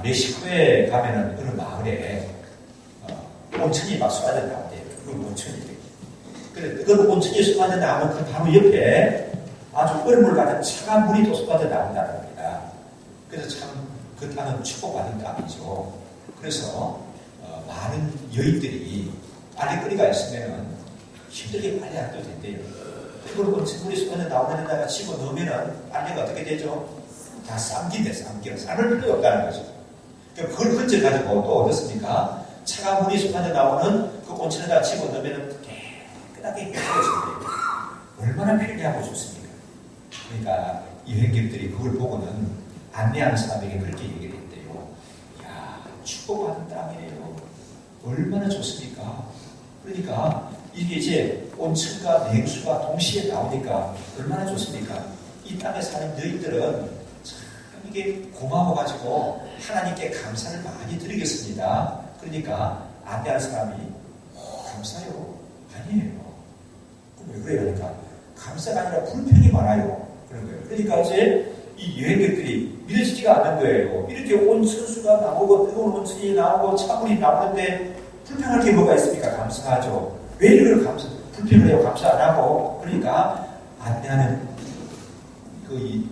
멕시코에 가면은 어느 마을에 온천이 막 쏟아져 나온대요. 그 온천이. 그래, 그 온천이 쏟아져 나오면 그 바로 옆에 아주 얼음물 같은 차가운 물이 또 쏟아져 나온다는 겁니다. 그래서 참 그 땅은 축복받은 땅이죠. 그래서 많은 여인들이 빨래거리가 있으면 힘들게 빨래 안 해도 된대요. 그걸 온천물이 쏟아져 나오는 데다가 집어 넣으면은 빨래가 어떻게 되죠? 다 쌈긴데 쌈기로 삶을 필요가 없다는 거죠. 그걸 건져가지고 또 어떻습니까? 차가운 물이 쏟아져 나오는 그 온천에다 집어 넣으면 깨끗하게 깨끗해진대요. 얼마나 편리하고 좋습니까? 그러니까 여행객들이 그걸 보고는 안내하는 사람에게 그렇게 얘기를 했대요. 이야, 축복받은 땅이래요. 얼마나 좋습니까? 그러니까 이게 이제 온천과 냉수가 동시에 나오니까 얼마나 좋습니까? 이 땅에 사는 너희들은 참 이게 고마워가지고 하나님께 감사를 많이 드리겠습니다. 그러니까 안내하는 사람이 감사요? 아니에요. 그럼 왜 그래요? 그러니까 감사가 아니라 불평이 많아요. 그런 거예요. 그러니까 이제 이 여행객들이 믿어지지가 않는 거예요. 이렇게 온천수가 나오고 뜨거운 온천이 나오고 차물이 나오는데 불평할 게 뭐가 있습니까? 감사하죠. 왜 이걸 불평을 해요? 감사 안 하고. 그러니까 안내하는 그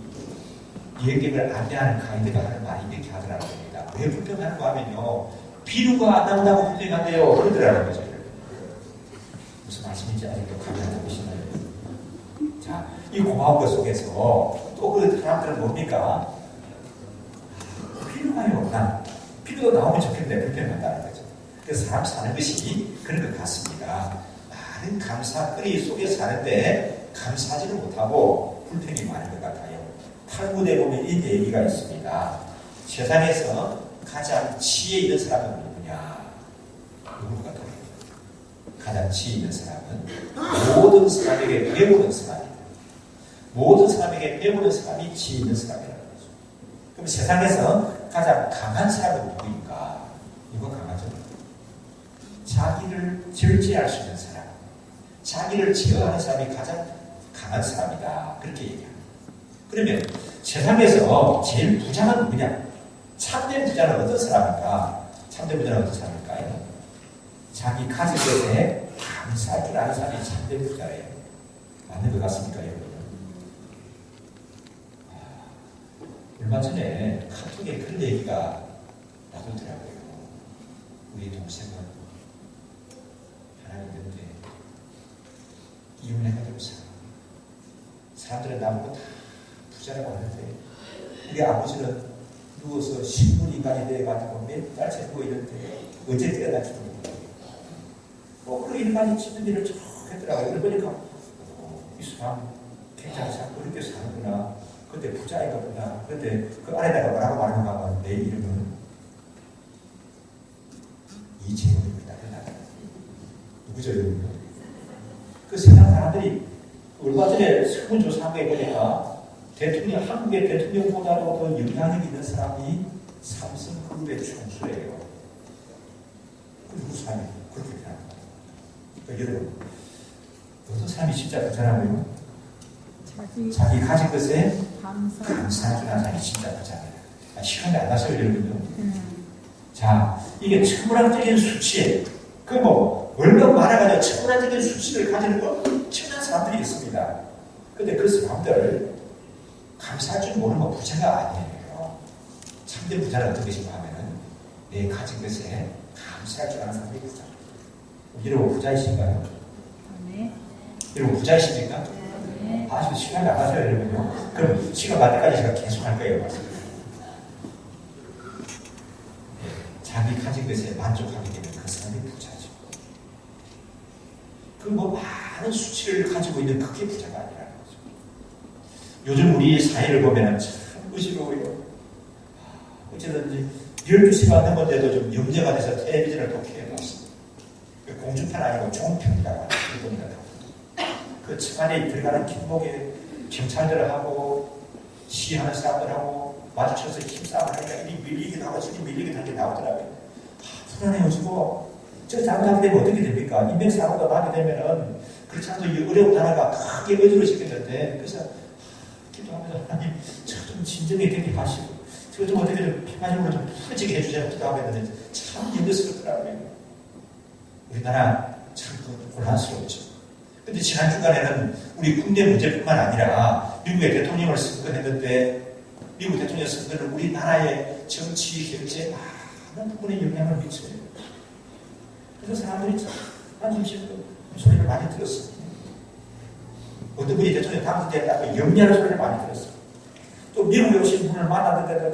여행객을 안내하는 가이드가 하는 말이 이렇게 하더라는 겁니다. 왜 불평하는가 하면요. 비누가 안 나온다고 불평한대요. 그러더라는 거죠. 무슨 말씀인지 아직도 감이 안 잡히시나요? 자, 이 고마운 것 속에서 또 그 사람들은 뭡니까? 비누가요. 난 비누가 나오면 좋겠는데 불평한다는 거죠. 그래서 사람 사는 것이 그런 것 같습니다. 많은 감사거리 속에 사는데 감사하지를 못하고 불평이 많은 것 같아요. 탈무드에 보면 이 얘기가 있습니다. 세상에서 가장 지혜 있는 사람은 누구냐? 누구 같아요? 가장 지혜 있는 사람은 모든 사람에게 배우는 사람입니다. 모든 사람에게 배우는 사람이 지혜 있는 사람이라는 거죠. 그럼 세상에서 가장 강한 사람은 누구인가? 이거 강하죠. 자기를 절제할 수 있는 사람, 자기를 제어하는 사람이 가장 강한 사람이다. 그렇게 얘기합니다. 그러면 세상에서 제일 부자는 누구냐? 참된 부자는 어떤 사람인가? 참된 부자는 어떤 사람일까요? 자기 가진 것에 감사할 줄 아는 사람이 참된 부자예요. 맞는 것 같습니까, 여러분? 얼마 전에 카톡에 그런 얘기가 나오더라고요. 우리 동생은 하나 있는데 이혼해가지고 사람들은 나보고 다 부자라고 하는데 우리 아버지는 누워서 식물인간이 돼가지고 몇 달째 누워있는데 어제 깨어날지도 모르고 그런 일반이 짓는 일을 쭉 했더라고요. 그러니까 이 사람 굉장히 잘 그렇게 사는구나. 그때 부자인가 보다. 그때 그 안에다가 뭐라고 말하는가 하면 내 이름은 이재훈입니다. 누구죠? 그 세상 사람들이 얼마 전에 설문조사한 거에 보니까 한국의 대통령보다도 더 영향력 있는 사람이 삼성그룹의 총수예요. 그 누구 사람이 그렇게 생각합니다. 그러니까 여러분, 어떤 사람이 진짜 부자라고요? 자기 가진 것에 감사할 줄 아는 사람이 진짜 부자입니다. 시간이 안 나서요, 여러분요. 자, 이게 천문학적인 수치, 얼마나 많아가지고 천문학적인 수치를 가지는 엄청난 사람들이 있습니다. 근데 그 사람들 감사할 줄 모르는 건 부자가 아니에요. 참된 부자는 어떤 것인가 하면은 내 가진 것에 감사할 줄 아는 사람이 부자. 여러분 부자이신가요? 네. 여러분 부자이십니까? 네. 아주 시간이 안 가죠, 여러분요. 그럼 시간 갈 때까지 제가 계속 할 거예요. 자기 가진 것에 만족하게 되면 그 사람이 부자죠. 많은 수치를 가지고 있는 그게 부자가 아니라는 거죠. 요즘 우리 사회를 보면 참 의지로워요. 어쨌든지 12시가 넘었는데도 좀 염려가 돼서 텔레비전을 또 켜봤습니다. 공중판 아니고 종편이라고 하는 그 집안에 들어가는 길목에 경찰들하고 시위하는 사람들하고 마주쳐서 힘싸움을 하니까 이리 밀리기도 하고 저리 밀리기도 하는 게 나오더라고요. 불안해가지고 저 장갑이 되면 어떻게 됩니까? 인명사고가 나게 되면은 그렇지 않아도 어려운 나라가 크게 어지러워지겠는데 그래서 기도하면서 하나님 저 좀 진정이 되게 하시고 저 이거 좀 어떻게 좀 평화적으로 좀 풀어지게 해주자 기도하고 했는데 참 힘들었더라고요. 우리나라 참 곤란스럽죠. 근데 지난 주간에는 우리 국내 문제뿐만 아니라 미국의 대통령을 선거했는데 미국 대통령 선거는 우리나라의 정치, 경제 많은 부분에 영향을 미쳐요. 그래서 사람들이 참 한숨 소리를 많이 들었어요. 어떤 분이 대통령 당선됐다고 염려하는 소리를 많이 들었어요. 또 미국에 오신 분을 만났는데도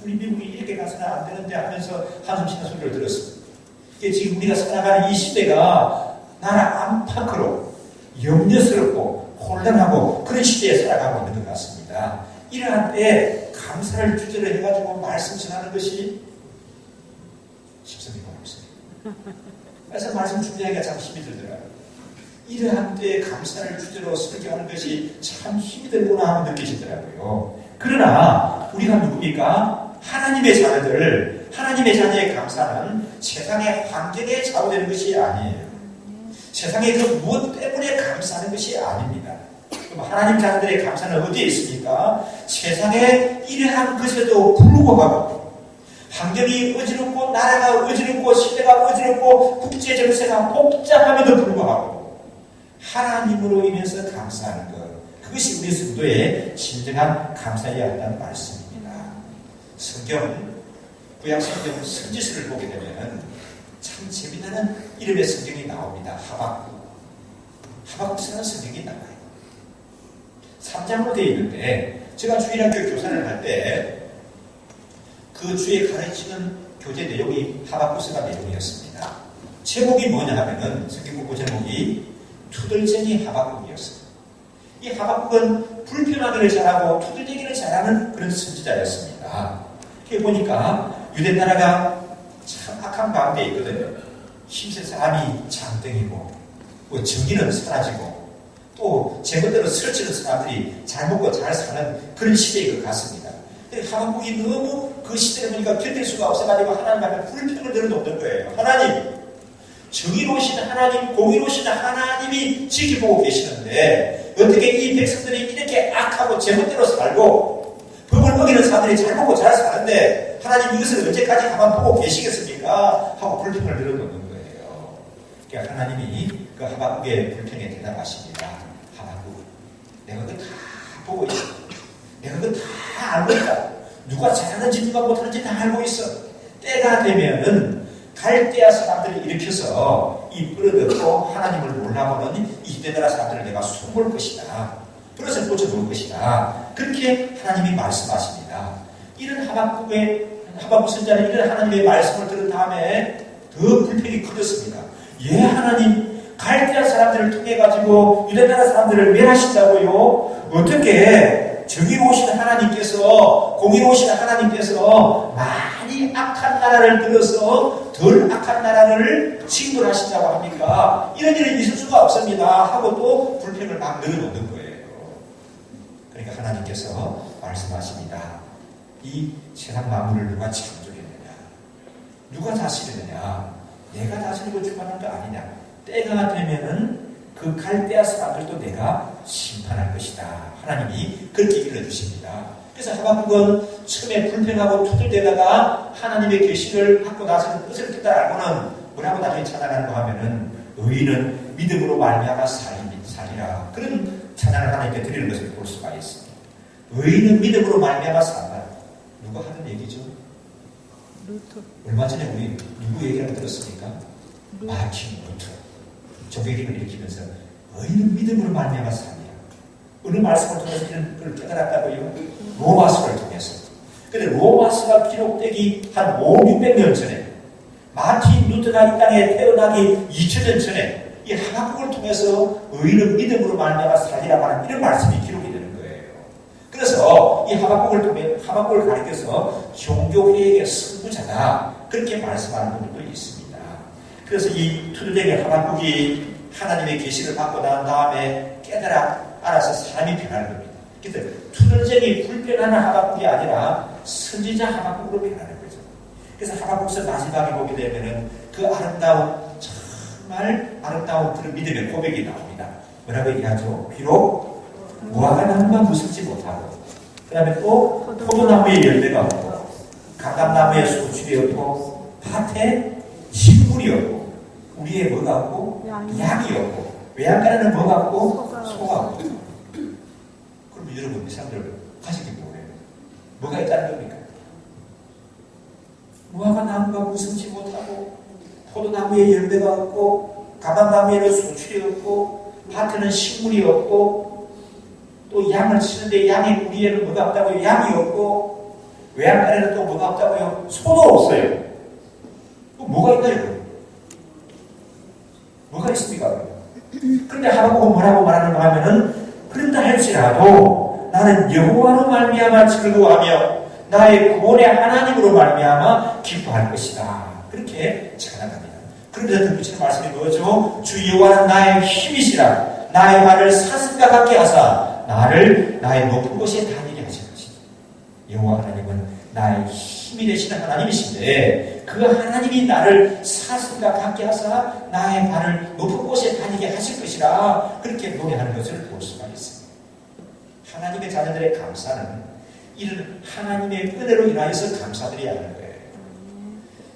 우리 미국이 이렇게 가서는 안 되는데 하면서 한숨 쉬는 소리를 들었어요. 이게 지금 우리가 살아가는 이 시대가 나라 안팎으로 염려스럽고 혼란하고 그런 시대에 살아가고 있는 것 같습니다. 이러한 때에 감사를 주제로 해가지고 말씀 전하는 것이 쉽습니까? 없습니다. 그래서 말씀 준비하기가 참 힘이 들더라고요. 이러한 때에 감사를 주제로 설교하는 것이 참 힘이 들구나 하고 느끼시더라고요. 그러나 우리가 누굽니까? 하나님의 자녀들, 하나님의 자녀의 감사는 세상의 환경에 좌우되는 것이 아니에요. 세상의 그 무엇 때문에 감사하는 것이 아닙니다. 그럼 하나님 자녀들의 감사는 어디에 있습니까? 세상에 이러한 것에도 불구하고 환경이 어지럽고 나라가 어지럽고 시대가 어지럽고 국제 정세가 복잡함에도 불구하고 하나님으로 인해서 감사하는 것, 그것이 우리 성도의 진정한 감사해야 한다는 말씀입니다. 성경, 구약 성경 선지서를 보게 되면 참 재미나는 이름의 성경이 나옵니다. 하박국이라는 성경이 나와요. 3장으로 되어 있는데 제가 주일학교 교사를 할 때 그 주에 가르치는 교재 내용이 하박국서가 내용이었습니다. 제목이 뭐냐 하면은 성경 공부 제목이 투덜쟁이 하박국이었어요. 이 하박국은 불평하기를 잘하고 투덜대기를 잘하는 그런 선지자였습니다. 이렇게 보니까 유대 나라가 참 악한 가운데 있거든요. 힘센 사람이 장땡이고 정의는 사라지고 또 제멋대로 설치는 사람들이 잘 먹고 잘 사는 그런 시대인 것 같습니다. 하박국이 너무 그 시대를 보니까 견딜 수가 없어가지고 하나님 앞에 불평을 들어놓는 거예요. 하나님, 정의로우신 하나님, 공의로우신 하나님이 지켜보고 계시는데 어떻게 이 백성들이 이렇게 악하고 제멋대로 살고 법을 어기는 사람들이 잘 먹고 잘 사는데 하나님 이것을 언제까지 가만 보고 계시겠습니까? 하고 불평을 들어놓는 거예요. 그러니까 하나님이 그 하박국의 불평에 대답하십니다. 하박국, 내가 그거 다 보고 있어. 내가 그거 다 알고 있다. 누가 잘하는지 누가 못하는지 다 알고 있어. 때가 되면은 갈대아 사람들을 일으켜서 이 뿌려들고 하나님을 몰라보는 이 유대나라 사람들을 내가 숨을 것이다. 그것을 꽂혀놓을 것이다. 그렇게 하나님이 말씀하십니다. 이런 하박국 선지자는 이런 하나님의 말씀을 들은 다음에 더 불평이 커졌습니다. 예, 하나님, 갈대아 사람들을 통해 가지고 유대나라 사람들을 멸하신다고요? 어떻게 정의로우신 하나님께서, 공의로우신 하나님께서 많이 악한 나라를 들어서 덜 악한 나라를 징벌하신다고 합니까? 이런 일은 있을 수가 없습니다. 하고 또 불평을 막 늘어놓는 거예요. 그러니까 하나님께서 말씀하십니다. 이 세상 만물을 누가 창조했느냐? 누가 다스리느냐? 내가 다스리고 주관한 거 아니냐? 때가 되면은 그 갈대아 사람들도 내가 심판할 것이다. 하나님이 그렇게 일러주십니다. 그래서 하박국은 처음에 불평하고 투덜대다가 하나님의 계시를 받고 나서는 뜻을 뜻다 알고는 뭐라고 나중에 찬양하는가 하면은 의인은 믿음으로 말미암아 살리라. 그런 찬양을 하나님께 드리는 것을 볼 수가 있습니다. 의인은 믿음으로 말미암아 산다. 누가 하는 얘기죠? 루터. 얼마 전에 우리 누구 얘기를 들었습니까? 마틴 루터. 종교개혁을 일으키면서 의인은 믿음으로 말미암아 살리라. 어느 말씀을 통해서 이런 걸 깨달았다고요? 로마서를 통해서. 근데 로마서가 기록되기 한 500~600년 전에 마틴 루터가 이 땅에 태어나기 2000년 전에 이 하박국을 통해서 의인은 믿음으로 말미암아 살리라 하는 이런 말씀이 기록이 되는 거예요. 그래서 이 하박국을 가리켜서 종교개혁의 선구자다. 그렇게 말씀하는 분들도 있습니다. 그래서 이 투덜대기 하박국이 하나님의 계시를 받고 난 다음에 깨달아 알아서 사람이 변하는 겁니다. 그래서 투덜쟁이 불변하는 하박국이 아니라 선지자 하박국으로 변하는 거죠. 그래서 하박국서 마지막에 보게 되면은 그 아름다운 정말 아름다운 그런 믿음의 고백이 나옵니다. 뭐라고 얘기하죠? 비록 무화과 나무가 무섭지 못하고 그 다음에 또 포도나무의 열매가 없고 감람나무에 소출이었고 밭에 식물이었고 우리의 뭐가 없고 양이었고 외양간에는 뭐가 없고 소가 없고. 그럼 여러분 이 사람들 가진 게 뭐예요? 뭐가 있다는 겁니까? 무화과 나무가 무성치 못하고 포도나무에 열매가 없고 감람나무에는 소출이 없고 밭에는 식물이 없고 또 양을 치는데 양의 우리에는 뭐가 없다고요? 양이 없고 외양간에는 또 뭐가 없다고요? 소도 없어요. 뭐가 있나요? 뭐가 있습니까? 그런데 하박국은 뭐라고 말하는가 하면은 그런다 할지라도 나는 여호와로 말미암아 즐거워하며 나의 구원의 하나님으로 말미암아 기뻐할 것이다. 그렇게 찬양합니다. 그런데 덧붙이는 말씀이 뭐죠? 주 여호와는 나의 힘이시라. 나의 발을 사슴과 같게 하사 나를 나의 높은 곳에 다니게 하실 것이다. 여호와 하나님은 나의 힘이 되시는 하나님이신데 그 하나님이 나를 사슴과 같게 하사 나의 발을 높은 곳에 다니게 하실 것이라 그렇게 노래하는 것을 볼 수가 있습니다. 하나님의 자녀들의 감사는 이런 하나님의 은혜로 인하여서 감사드려야 하는 거예요.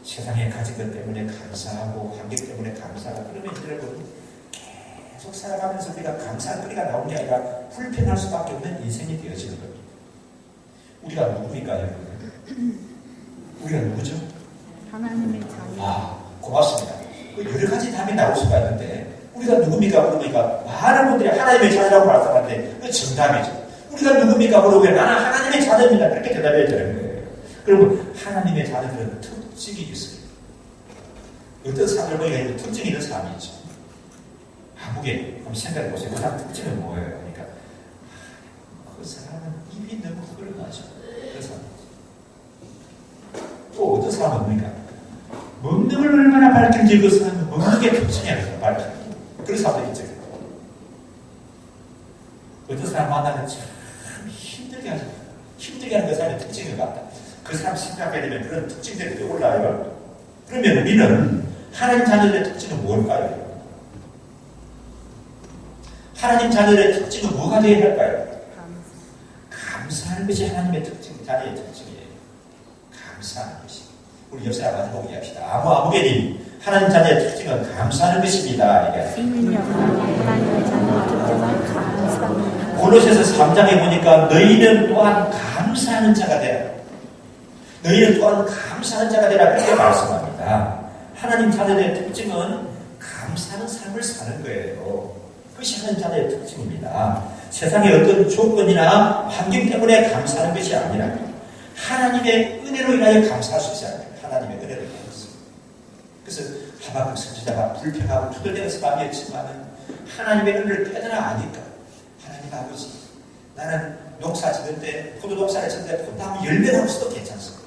세상에 가진 것 때문에 감사하고 환경 때문에 감사하고 그러면 여러분 계속 살아가면서 우리가 감사거리가 나오는 게 아니라 불편할 수밖에 없는 인생이 되어지는 겁니다. 우리가 누굽니까 여러분? 우리가 누구죠? 하나님의 자녀. 고맙습니다. 여러 가지 답이 나올 수가 있는데 우리가 누굽니까? 그러니까 많은 분들이 하나님의 자녀라고 말씀하는데 그 정답이죠. 우리가 누굽니까? 그러면 나는 하나님의 자녀입니다. 그렇게 대답해야 되는 거예요. 그러면 하나님의 자녀들은 특징이 있어요. 어떤 사람들 보니까 특징이 있는 사람이 있죠. 한국에 한번 생각해 보세요. 그 사람 특징은 뭐예요? 그러니까 그 사람은 입이 너무 훌륭하죠. 그 사람. 또 어떤 사람은 뭡니까? 먹는 걸 얼마나 밝힌지 그 사람은 먹는 게 특징이 아니라 밝힌. 그런 사람도 있죠. 어떤 사람 만나면 참 힘들게 하죠. 힘들게 하는 그 사람의 특징인 것 같다. 그 사람 생각하게 되면 그런 특징들이 떠올라요. 그러면 우리는 하나님 자녀들의 특징은 뭘까요? 하나님 자녀들의 특징은 뭐가 되어야 할까요? 감사하는 것이 하나님의 특징, 자녀의 특징이에요. 감사하는 것이. 우리 옆 사람 한번 얘기합시다. 아무개님, 하나님 자녀의 특징은 감사하는 것입니다. 하나님의 자녀의 특징은 감사합니다. 골로새서 3장에 보니까 너희는 또한 감사하는 자가 되라. 너희는 또한 감사하는 자가 되라. 그렇게 말씀합니다. 하나님 자녀의 특징은 감사하는 삶을 사는 거예요. 그것이 하나님 자녀의 특징입니다. 세상의 어떤 조건이나 환경 때문에 감사하는 것이 아니라 하나님의 은혜로 인하여 감사할 수 있어야 합니다. 하나님의 은혜로 인하여서. 그래서 하박국 선지자가 불평하고 투덜대면서 마음이었지만 하나님의 은혜를 깨달아 아니까 하나님 아버지 나는 농사 짓을 때 포도 농사를 짓을 때 포도나무 열매가 없어도 괜찮습니다.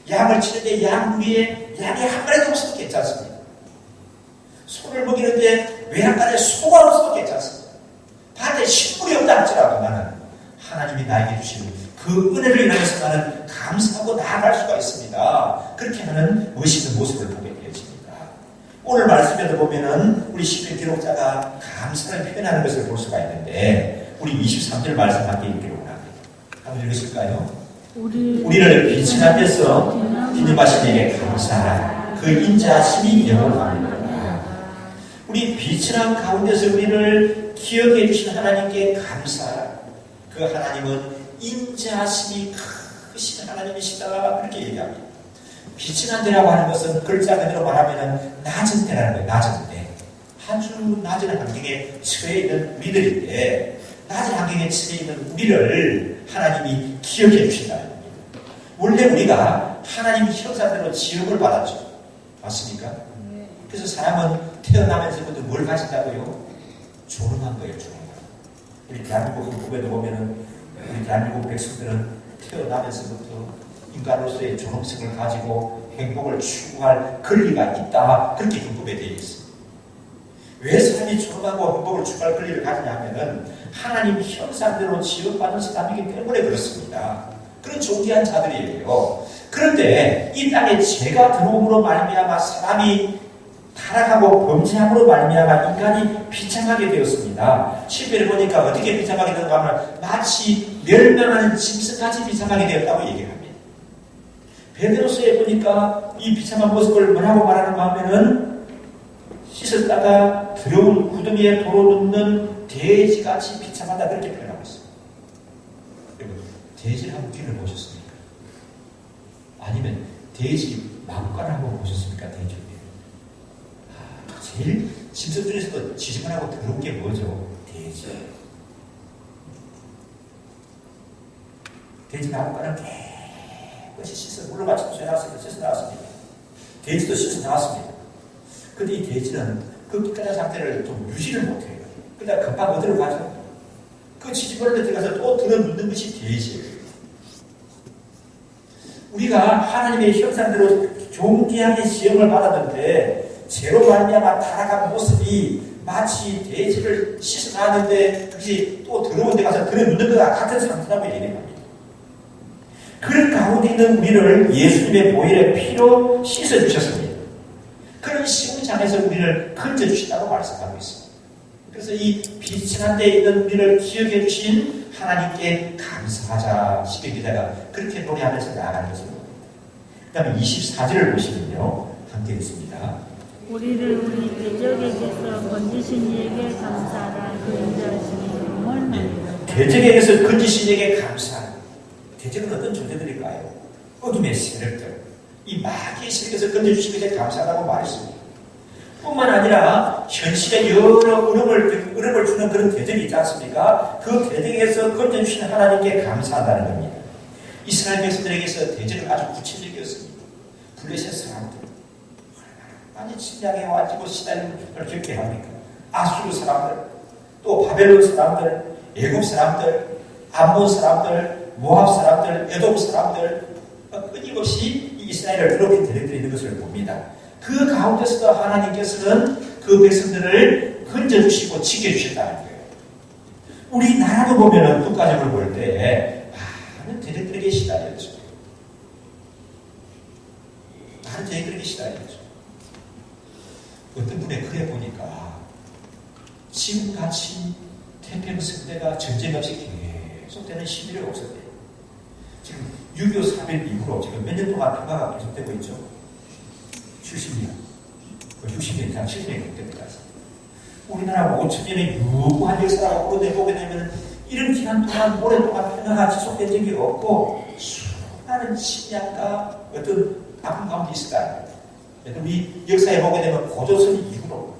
양을 치는데 양 위에 양이 한 마리도 없어도 괜찮습니다. 소를 먹이는데 외양간에 소가 없어도 괜찮습니다. 밭에 식물이 없다 할지라도 나는 하나님이 나에게 주신 그 은혜를 인하여서 나는 감사하고 나아갈 수가 있습니다. 그렇게 하는 멋있는 모습을 보게 되어집니다. 오늘 말씀에도 보면은 우리 시편 기록자가 감사를 표현하는 것을 볼 수가 있는데 우리 23절 말씀 함께 읽기를 원합니다. 한번 읽으실까요? 우리를 빛인 앞에서 비님하신 에게 감사하라. 그 인자하심이 영원합니다. 우리 비천한 가운데서 우리를 기억해 주신 하나님께 감사하라. 그 하나님은 인자하심이 크신 하나님이시다. 그렇게 얘기합니다. 비천한 데라고 하는 것은 글자 그대로 말하면 낮은 데라는 거예요. 낮은 데. 아주 낮은 환경에 처해 있는 우리들인데 낮은 환경에 처해 있는 우리를 하나님이 기억해 주신다는 겁니다. 원래 우리가 하나님 형상대로 지음을 받았죠. 맞습니까? 그래서 사람은 태어나면서부터 뭘 가진다고요? 존엄한 거예요, 존엄한. 우리 대한민국 헌법에도 보면은 우리 대한민국 백성들은 태어나면서부터 인간으로서의 존엄성을 가지고 행복을 추구할 권리가 있다. 그렇게 헌법에 되어 있습니다. 왜 사람이 존엄하고 행복을 추구할 권리를 가지냐 하면은 하나님 형상대로 지음받은 사람이기 때문에 그렇습니다. 그런 존귀한 자들이에요. 그런데 이 땅에 죄가 들어옴으로 말미암아 사람이 타락하고 범죄함으로 말미암아 인간이 비참하게 되었습니다. 10절을 보니까 어떻게 비참하게 되는가 하면 마치 멸망하는 짐승같이 비참하게 되었다고 얘기합니다. 베드로서에 보니까 이 비참한 모습을 뭐라고 말하는가 하면은 씻었다가 더러운 구덩이에 도로 눕는 돼지같이 비참하다 그렇게 표현하고 있어요. 여러분, 돼지를 한번 길을 보셨습니까? 아니면 돼지 마구간을 한번 보셨습니까? 돼지 제일 짐승 중에서도 지저분하고 더러운 게 뭐죠? 돼지. 돼지 마구간은 깨끗이 씻어 물로 같이 씻어 나왔습니다. 돼지도 씻어 나왔습니다. 근데 이 돼지는 그 깨끗한 상태를 좀 유지를 못해요. 그러다 금방 어디로 가죠? 그 지지벌레 들어가서 또 들어눕는 것이 돼지예요. 우리가 하나님의 형상대로 존귀하게 시험을 받았는데 죄로 말미암아 타락한 모습이 마치 돼지를 씻어나왔는데 그것이 또 더러운 데 가서 들어눕는 것과 같은 상태라고 얘기합니다. 그런 가운데 있는 우리를 예수님의 보혈의 피로 씻어주셨습니다. 그런 시험장에서 우리를 건져주신다고 말씀하고 있습니다. 그래서 이 비천한 데 있는 우리를 기억해 주신 하나님께 감사하자 시편기자가 그렇게 노래하면서 나아가는 것을 봅니다. 그 다음에 24절을 보시면요. 함께 읽습니다. 우리를 우리 대적에게서 건지신 이에게 감사하라. 그 인자하심이 영원하리라. 대적에게서 건지신 이에게 감사하라. 대적은 어떤 존재들일까요? 어둠의 세력들. 이 마귀의 세력에서 건져주신 것에 감사하다고 말했습니다. 뿐만 아니라 현실에 여러 어려움을 주는 그런 대적이 있지 않습니까? 그 대적에서 건져주신 하나님께 감사하다는 겁니다. 이스라엘 백성들에게서 대적은 아주 구체적이었습니다. 블레셋 사람들 많이 침략해와지고 시달림을 겪게 합니까? 아수르 사람들, 또 바벨론 사람들, 애굽 사람들, 암몬 사람들, 모압 사람들, 에돔 사람들 끊임없이 이스라엘을 괴롭힌 대적들이 있는 것을 봅니다. 그 가운데서도 하나님께서는 그 백성들을 건져주시고 지켜주셨다는 거예요. 우리나라도 보면은 국가적으로 볼 때 많은 대적들에게 시달렸죠. 많은 대적들에게 시달렸죠. 어떤 분의 글에 보니까 지금같이 태평성대가 전쟁 없이 계속되는 시대가 없었대요. 지금 6.25 사변 이후로 지금 몇 년 동안 평화가 계속되고 있죠. 70년, 60년 이상 70년이 됩니다. 우리나라 5천년의 유구한 역사가 오래되고 되면 이런 기간 동안 오랫동안 평화가 지속된 적이 없고 수많은 침략과 어떤 아픔 가운데 있었다. 우리 역사에 보게 되면 고조선 이후로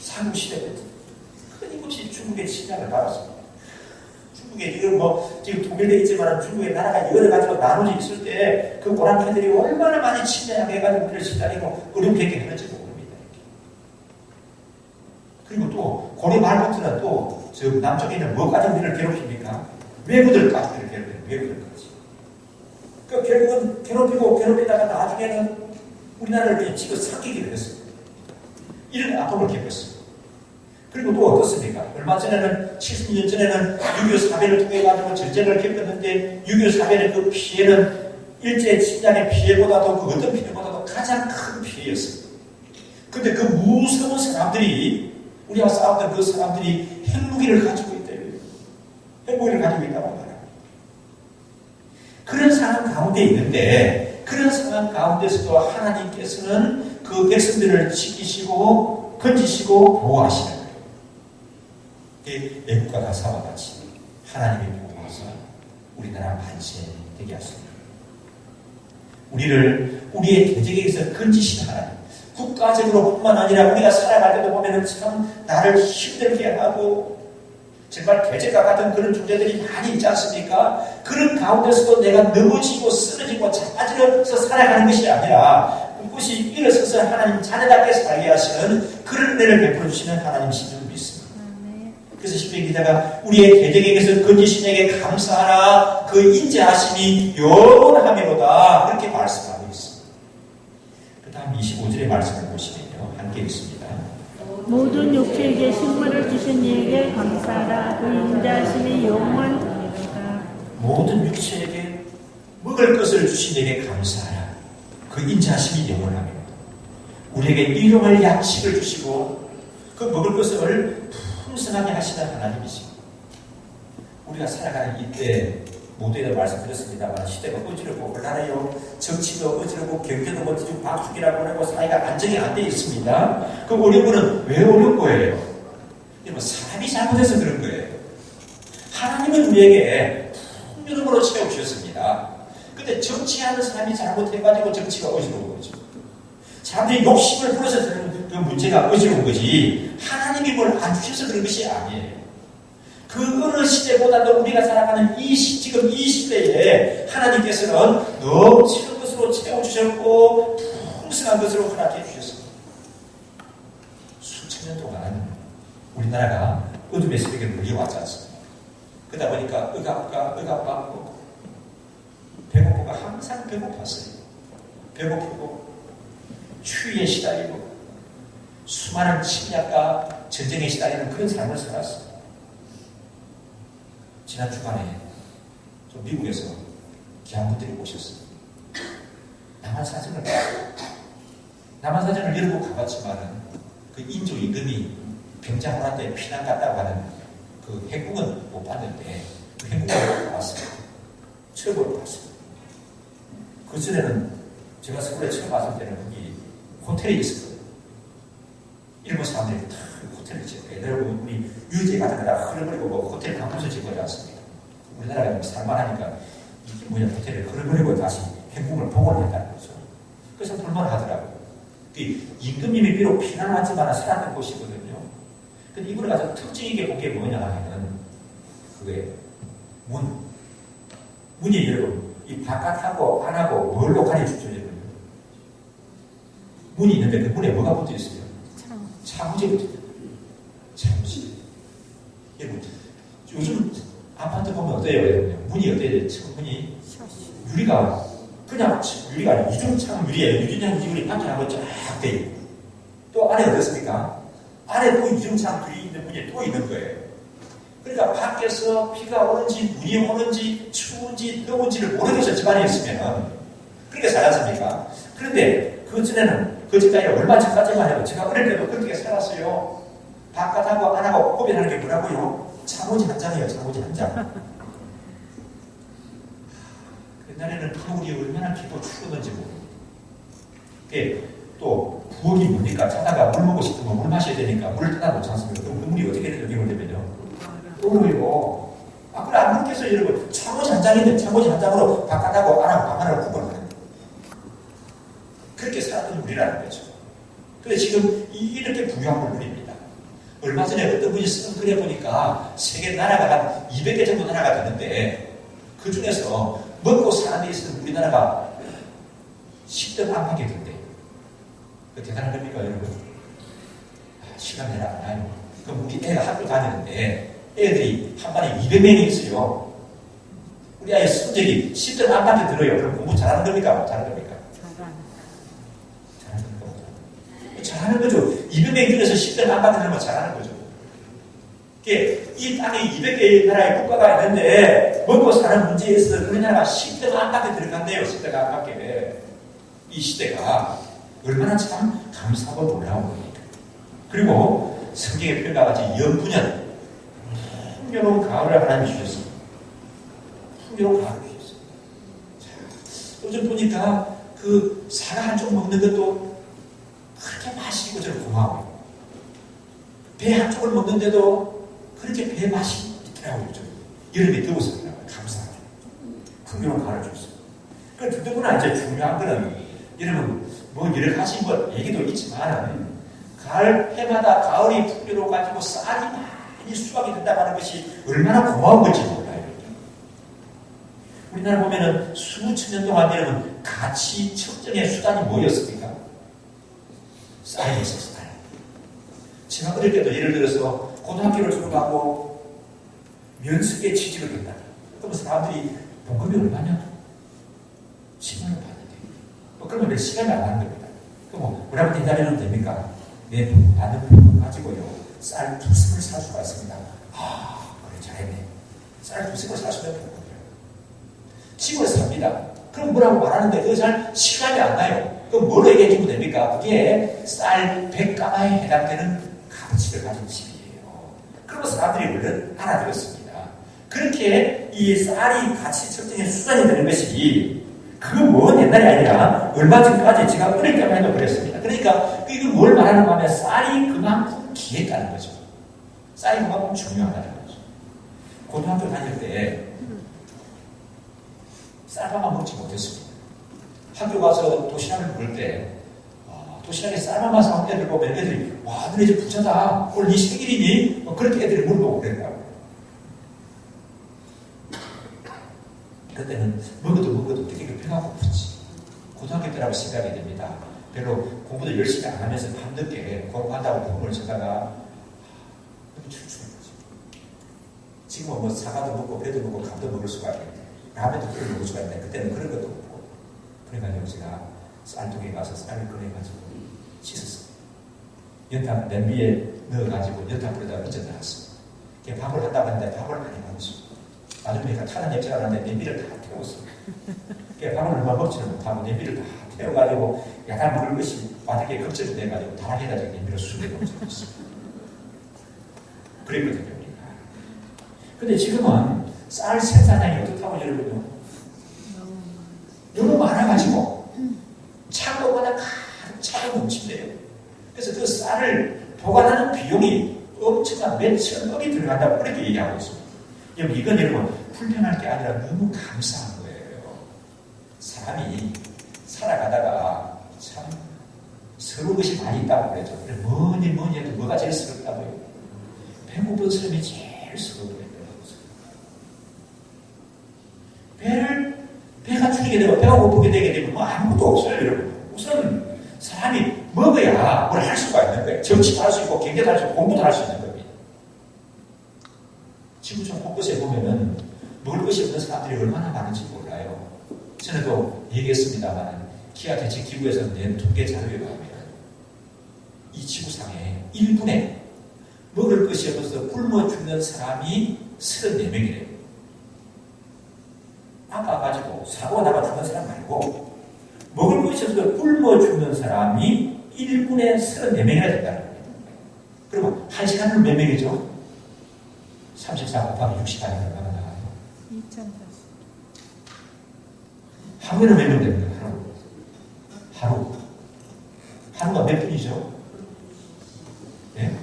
삼국시대부터 끊임없이 중국의 침략을 받았습니다. 중국에 지금 지금 통일되어 있지만 중국의 나라가 여러 가지로 나눠져 있을 때 그 오랑캐들이 얼마나 많이 침략해가지고 우리를 시달리고 어렵게 했는지도 모릅니다. 그리고 또 고려 말부터는 또 저 남쪽에 있는 뭐까지 우리를 괴롭힙니까? 외구들까지 우리를 괴롭히는 외구들까지. 그 결국은 괴롭히다가 나중에는 우리나라를 그냥 찍어 삼키기로 했습니다. 이런 아픔을 겪었습니다. 그리고 또 어떻습니까? 얼마 전에는 70년 전에는 6.25 사변을 통해 가지고 전쟁을 겪었는데 6.25 사변의 그 피해는 일제 침략의 피해보다도 그 어떤 피해보다도 가장 큰 피해였습니다. 그런데 그 무서운 사람들이 우리와 싸웠던 그 사람들이 핵무기를 가지고 있대요. 핵무기를 가지고 있다고 말합니다. 그런 상황 가운데 있는데 그런 상황 가운데서도 하나님께서는 그 백성들을 지키시고 건지시고 보호하시는 거예요. 애국가 가사와 같이 하나님의 보호하사 우리나라 만세되게 하십니다. 우리를 우리의 대적에게서 건지시는 하나님, 국가적으로 뿐만 아니라 우리가 살아갈 때도 보면은 참 나를 힘들게 하고 정말 대적과 같은 그런 존재들이 많이 있지 않습니까? 그런 가운데서도 내가 넘어지고 쓰러지고 자빠져서 살아가는 것이 아니라 그것이 일어서서 하나님 자녀답게 살게 하시는 그런 은혜를 베풀어 주시는 하나님이신 줄 믿습니다. 그래서 시편 기자가 우리의 대적에게서 건지신 에게 감사하라 그 인자하심이 영원하미로다 그렇게 말씀하고 있습니다. 그 다음 25절의 말씀을 보시면요. 함께 읽습니다. 모든 육체에게 식물을 주신 이에게 감사하라. 그 인자하심이 영원하리로다. 모든 육체에게 먹을 것을 주신 이에게 감사하라. 그 인자하심이 영원하미로다. 우리에게 일용할 양식을 주시고 그 먹을 것을 풍성하게 하시는 하나님이십니다. 우리가 살아가는 이때 모두에도 말씀드렸습니다만 시대가 어지럽고 곤란해요. 정치도 어지럽고 경제도 어지럽고 박수기라고 하고 사회가 안정이 안 돼 있습니다. 그 어려운 거는 왜 어려운 거예요? 여러분 사람이 잘못해서 그런 거예요. 하나님은 우리에게 풍요로움으로 채워주셨습니다. 근데 정치하는 사람이 잘못해가지고 정치가 어지러운 거죠. 사람들이 욕심을 불어서 그 문제가 어지러운 거지 하나님이 뭘 안 주셔서 그런 것이 아니에요. 그 어느 시대보다도 우리가 살아가는 지금 이 시대에 하나님께서는 넘치는 것으로 채워주셨고 풍성한 것으로 허락해 주셨습니다. 수천 년 동안 우리나라가 어둠의 세력에 물려왔지 않습니까? 그러다 보니까 억압받고 배고프가 항상 배고팠어요. 배고프고 추위에 시달리고 수많은 침략과 전쟁에 시달리는 그런 삶을 살았어요. 지난 주간에 좀 미국에서 귀한 분들이 오셨어요. 남한사전을 여러 번 가봤지만은 그 인조 임금이 병자호란 때 피난 갔다고 하는 그 행궁은 못 봤는데 그 행궁을 봤어요. 철거를 봤어요. 그 전에는 제가 서울에 처음 왔을 때는 거기 호텔이 있었거든요. 일본 사람들이 다 호텔을 짓고 옛날에 우리 유지 같은 데다가 흐르버리고 뭐 호텔 강문서 짓고 않습니다. 우리나라가 좀 살만하니까 이게 뭐냐 호텔을 흐르버리고 다시 행궁을 복원했다는 거죠. 그래서 불만하더라고요. 임금님이 비록 피난 왔지만 살았던 곳이거든요. 근데 이걸 가지고 특징 있게 본 게 뭐냐 하면은 그게 문이 여러분 이 바깥하고 안하고 뭘로 가려주죠 여러분? 문이 있는데 그 문에 뭐가 붙어 있어요? 차무지 붙어 있어요. 차무지. 여러분 요즘 아파트 보면 어때요 여러분? 문이 어때요? 문이 유리가 그냥 유리가 아니고 이중창 유리예요. 유리 밖에 한번 쫙 돼 있고 또 안에 어떻습니까? 안에 또 이중창 유리 있는 문이 또 있는 거예요. 그러니까 밖에서 비가 오는지 눈이 오는지 추운지 더운지를 모르겠어 집안에 있으면 그렇게 살았습니까? 그런데 그 전에는 그 집까지 얼마 전까지만 해도 제가 어릴 때도 그렇게 살았어요. 바깥하고 안하고 구별하는 게 뭐라고요? 창호지 한 장이에요. 창호지 한 장. 옛날에는 겨울이 얼마나 깊고 추웠는지 모르겠어요. 또 부엌이 뭡니까? 자다가 물 먹고 싶으면 물 마셔야 되니까 물을 타다 놓지 않습니까? 그럼 그 물이 어떻게 되면요? 떠오르고 그래 안 그렇겠어요 여러분. 창호지 한 장인데 창호지 한 장으로 바깥하고 안하고 방안을 구분하는 그렇게 살았던 우리라는 거죠. 그래서 지금 이렇게 부유한 물건입니다. 얼마 전에 어떤 분이 쓴 글에 보니까 세계 나라가 한 200개 정도 나라가 되는데 그 중에서 먹고 사는 데 있어서 우리나라가 10등 안팎에 든대요. 대단한 겁니까 여러분? 시간 내라 안 나요. 그럼 우리 애가 학교 다니는데 애들이 한 반에 200명이 있어요. 우리 아이 성적이 10등 안팎에 들어요. 그럼 공부 잘하는 겁니까? 못 잘하는 겁니까? 잘하는 겁니다. 잘하는 거죠. 200명 중에서 10등 안팎에 들으면 잘하는 거죠. 이 땅에 200개의 나라의 국가가 있는데 먹고 사는 문제에 있어서 우리나라가 10등 안팎에 들어간대요. 10등 안팎에. 이 시대가 얼마나 참 감사하고 놀라운 겁니까? 그리고 성경의 표현과 같이 연분연 풍요로운 가을을 하나님이 주셨습니다. 풍요로운 가을을 주셨습니다. 자, 요즘 보니까 그 사과 한 쪽 먹는 것도 그렇게 맛있고 저는 고마워요. 배 한 쪽을 먹는데도 그렇게 배 맛이 있더라고요. 여름에 더워서 감사하죠. 풍요로운 가을을 주셨습니다. 그 더더구나 이제 중요한 거는 여러분 뭐 여러 가지 얘기도 있지만 가을 해마다 가을이 풍요로 가지고 쌀이 많이 수확이 된다고 하는 것이 얼마나 고마운 건지 몰라요. 우리나라 보면은 수천 년 동안 여러분 가치 측정의 수단이 뭐였습니까? 쌀이었어요. 쌀. 제가 어릴 때도 예를 들어서 고등학교를 졸업하고 면접에 취직을 했다. 그러면 사람들이 봉급이 얼마냐? 10만 원 받는데. 그러면 몇 시간이 안 하는 겁니다. 그럼 뭐라고 대답해도 됩니까? 내 받는 봉급 가지고요. 쌀 2승을 살 수가 있습니다. 그래 잘했네. 쌀 2승을 살 수가 있는 거예요. 집을 삽니다. 그럼 뭐라고 말하는데 그 잘 시간이 안 나요. 그럼 뭐로 얘기해 주면 됩니까? 그게 쌀 100가마에 해당되는 가치를 가진 집이에요. 그러면 사람들이 얼른 알아들었습니다. 그렇게 이 쌀이 가치 측정의 수단이 되는 것이 그건 먼 옛날이 아니라 얼마 전까지 제가 어릴 때만 해도 그랬습니다. 그러니까 이거 뭘 말하는가 하면 쌀이 그만큼 귀했다는 거죠. 쌀이 그만큼 중요하다는 거죠. 고등학교 다닐 때 쌀밥만 먹지 못했습니다. 학교 가서 도시락을 먹을 때 도시락에 쌀밥만 사온 애들 보면 애들이 와 너네 이제 부자다. 오늘 네 생일이니? 그렇게 애들이 물어보고 그랬다고. 그때는 먹어도 되게 배가 고프지. 고등학교 때라고 생각이 됩니다. 별로 공부도 열심히 안 하면서 밤늦게 공부한다고 공부를 쳐다가 너무 출출했지. 지금은 뭐 사과도 먹고 배도 먹고 감도 먹을 수가 있는데 라면도 끓여 먹을 수가 있는데 그때는 그런 것도 없고 그래가지고 제가 쌀통에 가서 쌀을 꺼내가지고 씻었어요. 연탄 냄비에 넣어가지고 연탄 불에다 얹어놨어요. 밥을 한다고 했는데 밥을 안 해가지고 나중에 타는 냄새가 나는데 냄비를 다 태웠어요. 밥을 얼마 먹지는 못하고 냄비를 다 태워가지고 약간 먹을 것이 바닥에 걱정이 돼가지고 다락해가지고 냄비를 수백에 얹어놨어요. 그랬거든요. 근데 지금은 쌀 생산량이 어떻다고 여러분요? 너무 많아가지고 창고마다 가득 차가 넘친대요. 그래서 그 쌀을 보관하는 비용이 엄청난 몇천억이 들어간다고 그렇게 얘기하고 있습니다. 여러분 이건 여러분 불편할 게 아니라 너무 감사한 거예요. 사람이 살아가다가 참 서러운 것이 많이 있다고 그러죠. 뭐니 해도 뭐가 제일 서럽다고요? 배고픈 사람이 제일 서러워요. 배가 줄이게 되고 배가 고프게 되게 되면 뭐 아무것도 없어요, 여러분. 우선 사람이 먹어야 뭘 할 수가 있는 거예요. 정치도 할 수 있고 경제도 할 수 있고 공부도 할 수 있는 겁니다. 지구촌 곳곳에 보면은 먹을 것이 없는 사람들이 얼마나 많은지 몰라요. 전에도 얘기했습니다만 기아 대책 기구에서 낸 통계 자료에 보면 이 지구상에 1분에 먹을 것이 없어서 굶어 죽는 사람이 34명이래요. 아까 가지고 사고가 나가 죽는 사람 말고 먹을 것이 없어서 굶어 죽는 사람이 1분에 34명이나 된다는 거예요. 그러면 1시간으로 몇 명이죠? 34 곱하기 60 하니까 얼마나 나가요? 2040. 하루에는 몇 명 됩니까? 하루가 몇 분이죠? 네?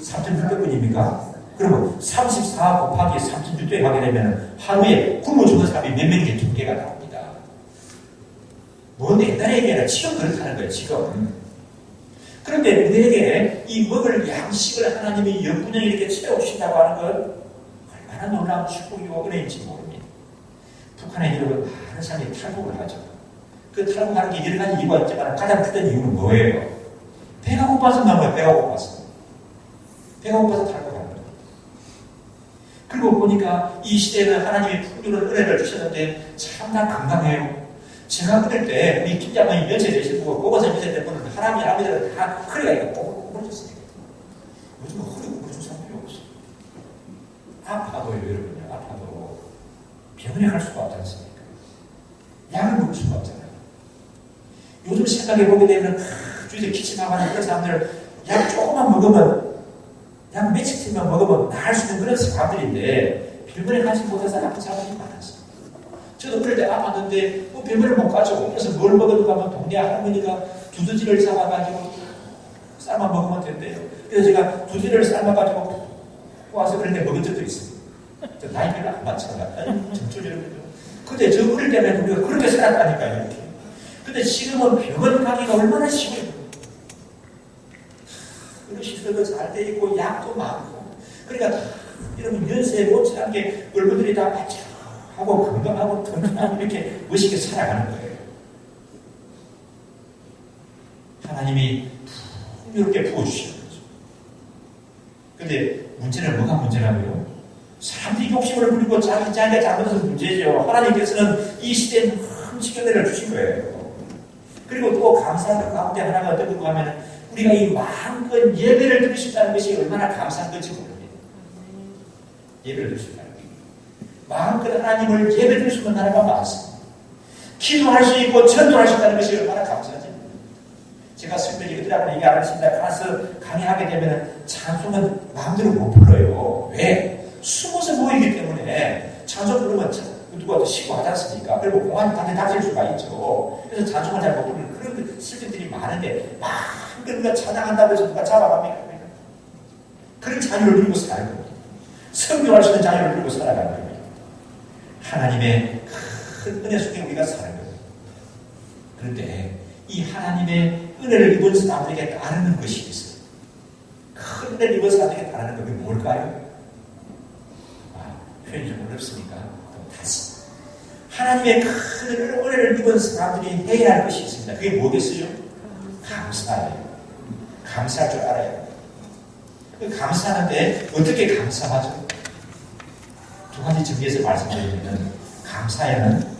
3,600분입니까? 그러면 34 곱하기 3,600 하게 되면 하루에 굶어 죽는 사람이 몇 명인지 통계가 나옵니다. 뭔 옛날에 얘기하라 지금 그렇다는 거예요. 지금. 그런데 우리에게 이 먹을 양식을 하나님이 영분을 이렇게 채워주신다고 하는 건 얼마나 놀라운 축복이고 은혜인지 모릅니다. 북한에 여러분 많은 사람이 탈북을 하죠. 그 탈북하는 게 여러 가지 이유가 있지만 가장 큰 이유는 뭐예요? 배가 고파서 나온 거예요. 배가 고파서 탈북하는 거예요. 그리고 보니까 이 시대에는 하나님이 풍요로운 은혜를 주셨는데 참 다 건강해요. 제가 그럴 때 우리 김장관이 연세 되시고 고거사 연세 때 보는 하나님 아버지들은 다 허리가 이렇게 꼬불꼬불해졌어요. 요즘은 허리 꼬불해진 사람 필요 없어요. 아파도요, 여러분요. 아파도 병원에 갈 수가 없지 않습니까? 약을 먹을 수가 없잖아요. 요즘 생각해 보게 되면 주위에 기침하는 그런 사람들 약 조금만 먹으면 약 며칠만 먹으면 나을 수 있는 그런 사람들인데 병원에 가지 못해서 아픈 사람이 많았어요. 저도 그럴 때 아팠는데 병원을 못 가죠. 그래서 뭘 먹어도 가면 동네 할머니가 두더지를 삶아가지고 삶아 먹으면 된대요. 그래서 제가 두더지를 삶아가지고 와서 그런데 먹은 적도 있어요. 저 나이 별로 안 많잖아요. 정초절이거든요. 근데 저 어릴 때는 우리가 그렇게 살았다니까요. 이렇게. 근데 지금은 병원 가기가 얼마나 쉬워요. 의료시설도 잘 돼 있고 약도 많고 그러니까 이러면 연세에 못지않은 게 얼굴들이 다 반짝하고 건강하고 튼튼하고 이렇게 멋있게 살아가는 거예요. 하나님이 풍요롭게 부어주시는 거죠. 근데 문제는 뭐가 문제라고요? 사람들이 욕심을 부리고 자기가 잘못해서 문제죠. 하나님께서는 이 시대에 흠치게 은혜를 주신 거예요. 그리고 또 감사한 것 가운데 하나가 어떤 건가 하면 우리가 이 마음껏 예배를 드릴 수 있다는 것이 얼마나 감사한 건지 모릅니다. 예배를 드릴 수 있다는 것. 마음껏 하나님을 예배 드릴 수 있는 나라가 많습니다. 기도할 수 있고 전도할 수 있다는 것이 얼마나 감사한지. 제가 설교 이들하고 얘기 안 했습니다. 가서 강의하게 되면 찬송은 마음대로 못 불러요. 왜? 숨어서 보이기 때문에 찬송 부르면 누가 시고하지 않습니까? 그리고 공안이 다들 다칠 수가 있죠. 그래서 찬송을 잘 못 부르는 그런 실들이 많은데 막 우리가 찬양한다고 해서 누가 잡아갑니까? 그런 자유를 누리고 사는 겁니다. 성교할 수 있는 자유를 누리고 살아가는 겁니다. 하나님의 큰 은혜 속에 우리가 사는 겁니다. 그런데 이 하나님의 은혜를 입은 사람들에게 따르는 것이 있어요. 큰 은혜를 입은 사람들에게 따르는 것이 뭘까요? 표현이 좀 어렵습니까? 다시. 하나님의 큰 은혜를 입은 사람들이 해야 할 것이 있습니다. 그게 뭐겠어요? 감사해요. 감사할 줄 알아요. 감사하는데 어떻게 감사하죠? 두 가지 정리해서 말씀드리면 감사에는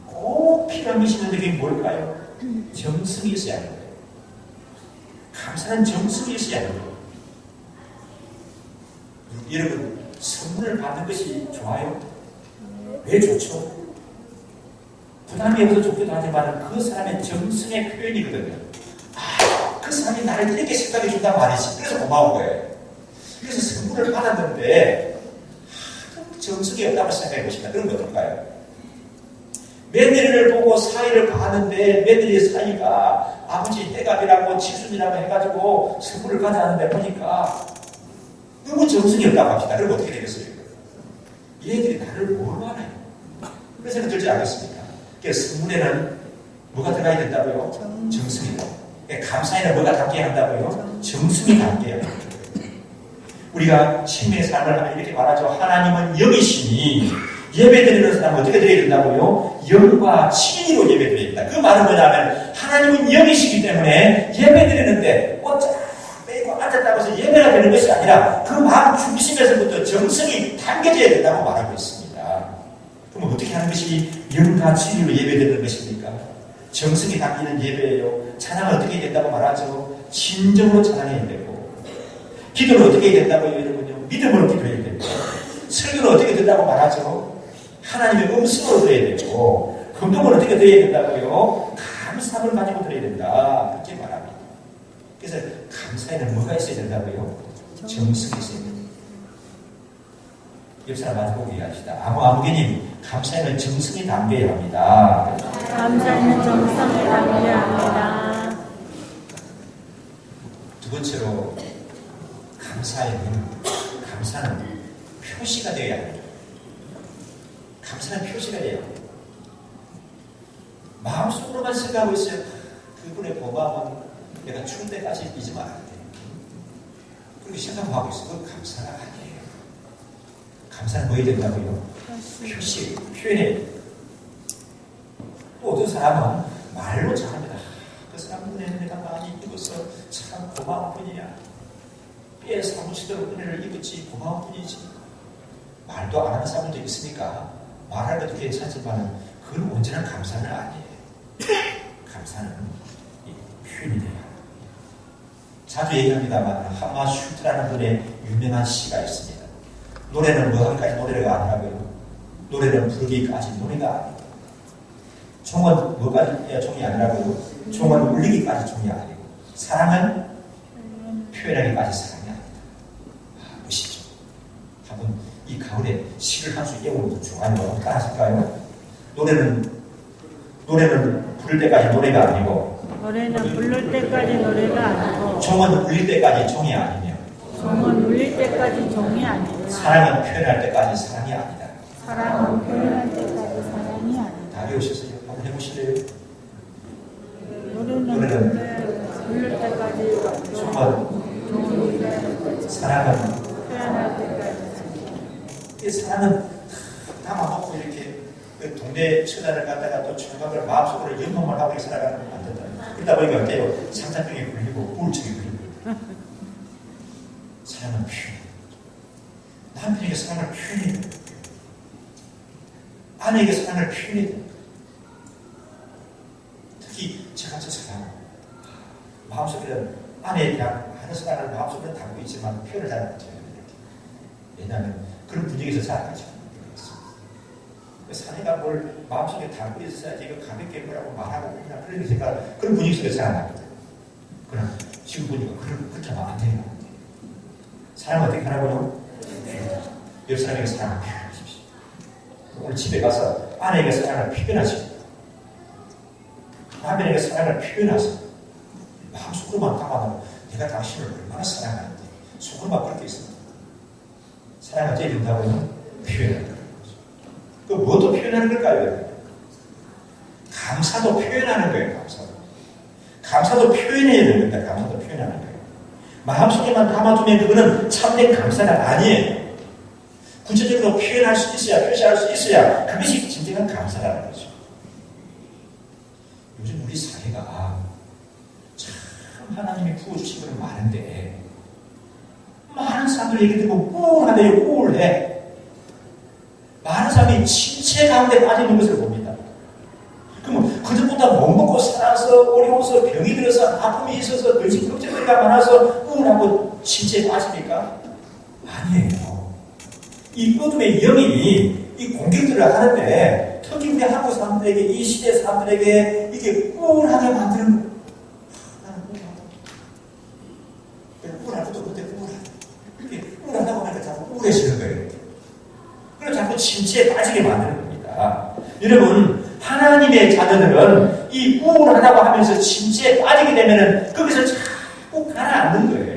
꼭 필요한 것이 있는데 그게 뭘까요? 정성이 있어야 하는 거예요. 감사는 정성이 있어야 하는 거예요. 여러분 선물을 받는 것이 좋아요? 왜 좋죠? 부담이 없어서 좋기도 하지만 그 사람의 정성의 표현이거든요. 그 사람이 나를 이렇게 생각해 준단 말이지. 그래서 고마운 거예요. 그래서 선물을 받았는데 정성이 없다고 생각해 보시면 그런 거 어떨까요? 며느리를 보고 사이를 봤는데 며느리 사이가 아버지 대갑이라고 칠순이라고 해가지고 선물을 가져왔는데 보니까 너무 정성이 없다고 합시다. 그럼 어떻게 되겠어요? 얘들이 나를 뭘로 알아요? 그런 생각 들지 않겠습니까? 그래서 선물에는 뭐가 들어가야 된다고요? 정성이다. 감사에는 뭐가 담겨야 한다고요? 정성이 담겨야 한다고요. 우리가 신명의 삶을 이렇게 말하죠. 하나님은 영이시니 예배드리는 사람은 어떻게 드려야 된다고요? 영과 진리로 예배드려야 된다. 그 말은 뭐냐면 하나님은 영이시기 때문에 예배드리는데 쫙 빼고 앉았다고 해서 예배가 되는 것이 아니라 그 마음 중심에서부터 정성이 담겨져야 된다고 말하고 있습니다. 그럼 어떻게 하는 것이 영과 진리로 예배드리는 것입니까? 정성이 담기는 예배예요. 찬양은 어떻게 해야 된다고 말하죠? 진정으로 찬양해야 되고 기도는 어떻게 해야 된다고요? 여러분요? 믿음으로 기도해야 되고 설교는 어떻게 된다고 말하죠? 하나님의 음성으로 들어야 되고 금동은 어떻게 들어야 된다고요? 감사함을 가지고 들어야 된다. 그렇게 말합니다. 그래서 감사에는 뭐가 있어야 된다고요? 정성이 있어야 됩니다. 옆 사람 마주보고 얘기합시다. 아무개님, 감사에는 정성이 담겨야 합니다. 감사에는 정성이 담겨야 합니다. 두 번째로 감사는 표시가 되어야 합니다. 감사는 표시가 돼야 합니다. 마음속으로만 생각하고 있어요. 그분의 고마움은 내가 죽을 때까지 잊으면 안 돼. 그렇게 생각하고 있어요. 그건 감사가 아니에요. 감사는 뭐 해야 된다고요? 표시, 표현해야 돼요. 또 어떤 사람은 말로 잘합니다. 그 사람 은혜는 내가 많이 입어서 참 고마운 분이야. 뼈에 사무치도록 은혜를 입었지 고마운 분이지. 말도 안 하는 사람도 있으니까 말할 것도 괜찮지만 그건 언제나 감사는 아니에요. 감사는 표현이 돼요. 자주 얘기합니다만 하마 슈트라는 분의 유명한 시가 있습니다. 노래는 뭐 하기까지 노래가 아니라고요. 노래는 부르기까지 노래가 아니고 종은 뭐까지 종이 아니라고요. 종은 울리기까지 종이 아니고 사랑은 표현하기까지 사랑이 아니다. 멋있죠. 한번 이 가을에 시를 한 수 외우는 것도 좋아요. 따라하실까요? 노래는 부를 때까지 노래가 아니고 노래는 부를 때까지 노래가 아니고 종은 울릴 때까지 종이 아니며 종은 울릴 때까지 종이 아니다. 사랑은 표현할 때까지 사랑이 아니다. 사랑은 표현할 때까지 사랑이 아니다. 다 배우셨어요? 한번 해보실래요? 노래는 부를 때까지 종은 사랑은 표현할 때까지 이 사랑은 담아먹고 이렇게 그 동네 처자를 갖다가 또 총각을 마음속으로 연봉을 하고 살아가는 건 안 된다. 그러다 보니까 어때요? 상자병에 걸리고 우울증에 걸리고 사랑은 표현. 남편에게 사랑을 표현해야 돼. 아내에게 사랑을 표현해야 돼. 특히 저 같은 사람 마음속에는 아내에 대한 하는 사랑을 마음속에는 담고 있지만 표현을 잘 못해요. 왜냐하면 그런 분위기에서 살아가죠. 사내가 뭘 마음속에 담고 있어야지 이거 가볍게 뭐라고 말하고 그냥 그런 생각 그런 분위기 속에서 살아나거든. 그러나 지금 보니까 그렇게 하면 안 돼요. 사람은 어떻게 하라고요? 옆 사람에게 사랑을 표현하십시오. 오늘 집에 가서 아내에게 사랑을 표현하십시오. 남편에게 사랑을 표현하세요. 마음속으로만 담아놓고 내가 당신을 얼마나 사랑하는데 속으로만 그렇게 있습니다. 사랑을 어떻게 된다고요? 표현하는 거예요. 그 뭐도 표현하는 걸까요? 감사도 표현하는 거예요. 감사도 표현해야 됩니다. 감사도 표현하는 거예요. 마음속에만 담아두면 그거는 참된 감사가 아니에요. 구체적으로 표현할 수 있어야, 표시할 수 있어야 그것이 진정한 감사라는 거죠. 요즘 우리 사회가 참 하나님이 부어주신 것은 많은데 많은 사람들 얘기 듣고 우울하대요. 우울해. 많은 사람이 침체 가운데 빠지는 것을 봅니다. 그러면 그들보다 못 먹고 살아서 어려워서 병이 들어서 아픔이 있어서 별식 걱정거리가 많아서 우울하고 침체에 빠집니까? 아니에요. 이 어둠의 영이 이 공격들을 하는데 특히 우리 한국 사람들에게 이 시대 사람들에게 이게 우울하게 만드는 거예요. 나는 우울할 것도 그때 우울하다고 하니까 자꾸 우울해지는 거예요. 그래서 자꾸 침체에 빠지게 만드는 겁니다. 여러분 하나님의 자녀들은 이 우울하다고 하면서 침체에 빠지게 되면은 거기서 자꾸 가라앉는 거예요.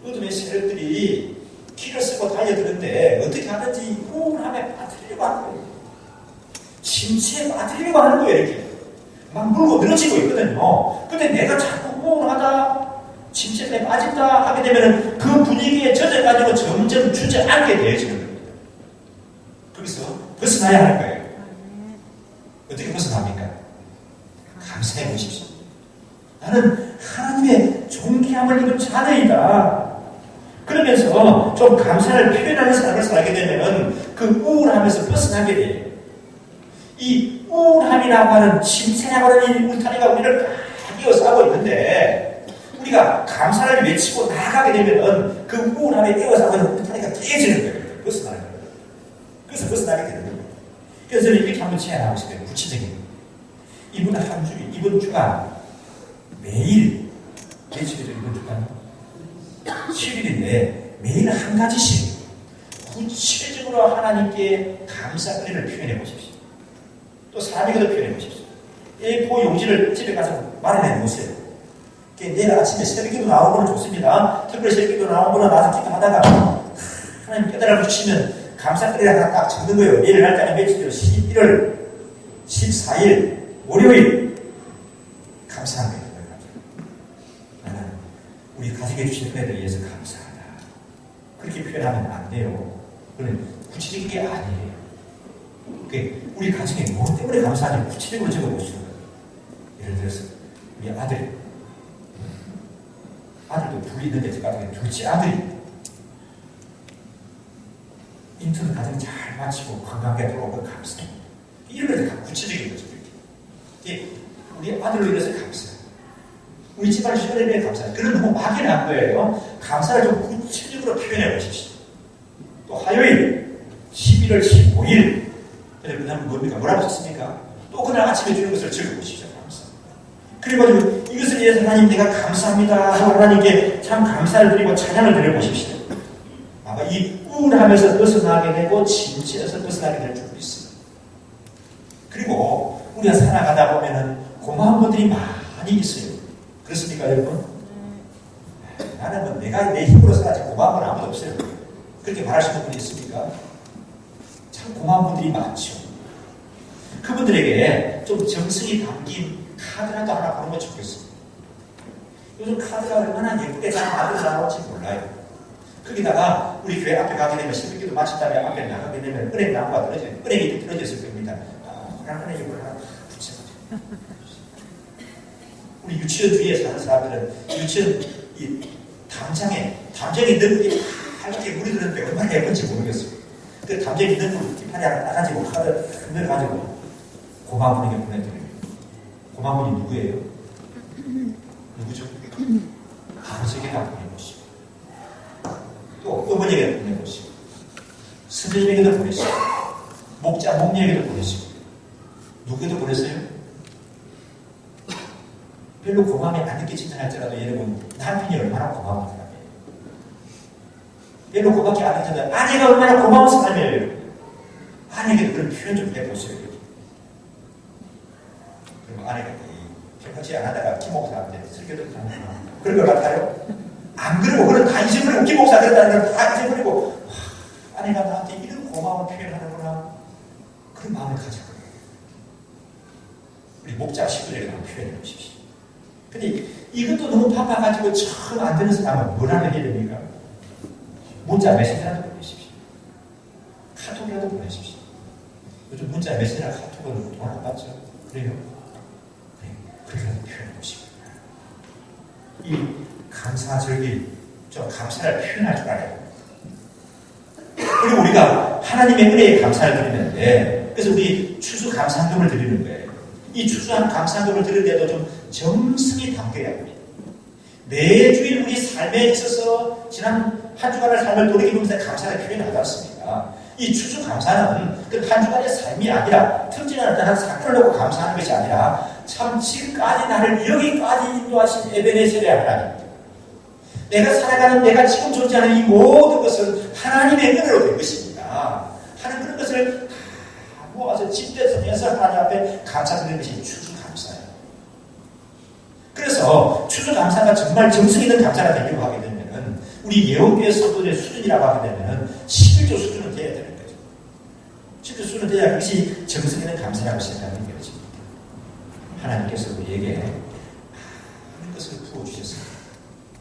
어둠의 세력들이 키를 쓰고 달려드는데 어떻게 하든지 우울함에 빠뜨리려고 하는 거예요. 침체에 빠뜨리려고 하는 거예요. 이렇게 막 물고 늘어지고 있거든요. 근데 내가 자꾸 우울하다 침체에 빠진다 하게 되면 그 분위기에 젖어가지고 점점 주저앉게 되어지는 겁니다. 거기서 벗어나야 할 거예요. 어떻게 벗어납니까? 감사해 보십시오. 나는 하나님의 존귀함을 입은 자녀이다. 그러면서 좀 감사를 표현하는 삶을 살게 되면 그 우울함에서 벗어나게 돼요. 이 우울함이라고 하는 침체라고 하는 이 울타리가 우리를 다 에워싸고 있는데 우리가 감사를 외치고 나아가게 되면 그 우울함에 에워싸고 있는 울타리가 깨지는 거예요. 벗어나는 거예요. 그래서 벗어나게 되는 거예요. 그래서 저는 이렇게 한번 제안하고 싶어요. 구체적인 이번 한 주, 이번 주간 매일 며칠이죠? 이번 주간 7일인데 매일 한 가지씩 구체적으로 하나님께 감사 은혜를 표현해 보십시오. 또 사람에게도 표현해 보십시오. A4 용지를 집에 가서 마련해 놓으세요. 내일 아침에 새벽기도 나오면 좋습니다. 특별히 새벽기도 나오거나 나서 기도하다가 하나님 깨달아 주시면 감사 은혜를 하나 딱 적는 거예요. 내일 날짜는 며칠이요? 11월 14일 월요일 감사한 거예요. 나는 우리 가족에 주신 은혜를 위해서 감사하다. 그렇게 표현하면 안 돼요. 그건 구체적인 게 아니에요. 우리 가정에 뭐 때문에 감사하는지 구체적으로 적어보시는 거예요. 예를 들어서 우리 아들도 둘이 있는데 저 같은 경우 둘째 아들이 인턴 과정 잘 마치고 건강하게 돌아온 거 감사합니다. 이런 것들 구체적인 거죠. 우리 아들로 인해서 감사해요. 우리 집안 시간에 대해 감사해요. 그런 너무 막연한 거예요. 감사를 좀 구체적으로 표현해 보십시오. 또 화요일 11월 15일 그 다음에 뭡니까? 뭐라고 썼습니까? 또 그날 아침에 주는 것을 적어보십시오. 감사. 그리고 이것을 위해서 하나님 내가 감사합니다 하고 하나님께 참 감사를 드리고 찬양을 드려보십시오. 아마 이 우울함에서 벗어나게 되고 침체에서 벗어나게 될 줄 믿습니다. 그리고 우리가 살아가다 보면은 고마운 분들이 많이 있어요. 그렇습니까, 여러분? 나는 뭐 내가 내 힘으로 살아지 고마운 건 아무도 없어요. 그렇게 말할 수 있는 분이 있습니까? 참 고마운 분들이 많죠. 그분들에게 좀 정성이 담긴 카드라도 하나 보는 건 좋겠습니다. 요즘 카드가 얼마나 예쁘게 잘 만들어 나올지 몰라요. 거기다가 우리 교회 앞에 가게 되면 새벽기도 마친 다음에 앞에 나가게 되면 은행 나무가 떨어져요. 은행이 떨어졌을 겁니다. 은행이 하나 붙여가지고. 우리 유치원 주위에 사는 사람들은 유치원 이 담장에 넣은 하얗게 물이 드는데 얼마나 예쁜지 모르겠어요. 그 담장에 넣은 물 뒷판에 하나 따가지고 카드 흔들어가지고 고마운 분에게 보내드려요. 고마운 분이 누구예요? 누구죠? 아버지에게다 보내보시고 또 어머니에게 보내보시고 선생님에게도 보내시고 목녀에게도 보내시고 누구에게도 보냈어요? 별로 고마움이 안 느껴진다 할지라도 여러분 남편이 얼마나 고마운 사람이에요. 별로 그밖에 안 했는데 아내가 얼마나 고마운 사람이에요. 아내에게 그런 표현 좀 해보세요. 그럼 아내가 평상시에 안 하다가 김 목사한테 설교도 하는 그런 것 같아요? 안 그러고 그런 다 잊어버리고 김 목사 그랬다는 걸 다 잊어버리고 아내가 나한테 이런 고마운 표현하는구나 그런 마음을 가져요. 우리 목자 식구들에게 한번 표현해 보십시오. 근데 이것도 너무 바빠가지고 처음 안 되는 사람은 뭘 하면 해야 됩니까? 문자 메시지라도 보내십시오. 카톡이라도 보내십시오. 요즘 문자 메시지나 카톡은 돈 안 받죠? 그래요? 네, 그렇게라도 표현해 보시고 이 감사절기 좀 감사를 표현할 줄 알아요. 그리고 우리가 하나님의 은혜에 감사를 드리는데 그래서 우리 추수감사금을 드리는 거예요. 이 추수한 감사금을 드릴 때도 좀 정성이 담겨야 합니다. 매주일 우리 삶에 있어서 지난 한 주간의 삶을 돌이키면서 감사를 표현하지 않습니다. 이 추수감사는 그 한 주간의 삶이 아니라 특정한 어떤 한 사건을 놓고 감사하는 것이 아니라 참 지금까지 나를 여기까지 인도하신 에베네셀의 하나님, 내가 살아가는 내가 지금 존재하는 이 모든 것은 하나님의 은혜로 된 것입니다 하는 그런 것을 다 모아서 집대성해서 하나님 앞에 감사드리는 것이 추수감사예요. 그래서 추수감사가 정말 정성 있는 감사가 되려고 하게 되면 우리 예언교회 성도들의 수준이라고 하게 되면 11조 수준은 돼야 되는 거죠. 11조 수준은 돼야 그것이 정성 있는 감사라고 생각하는 것입니다. 하나님께서 우리에게 많은 것을 부어주셨습니다.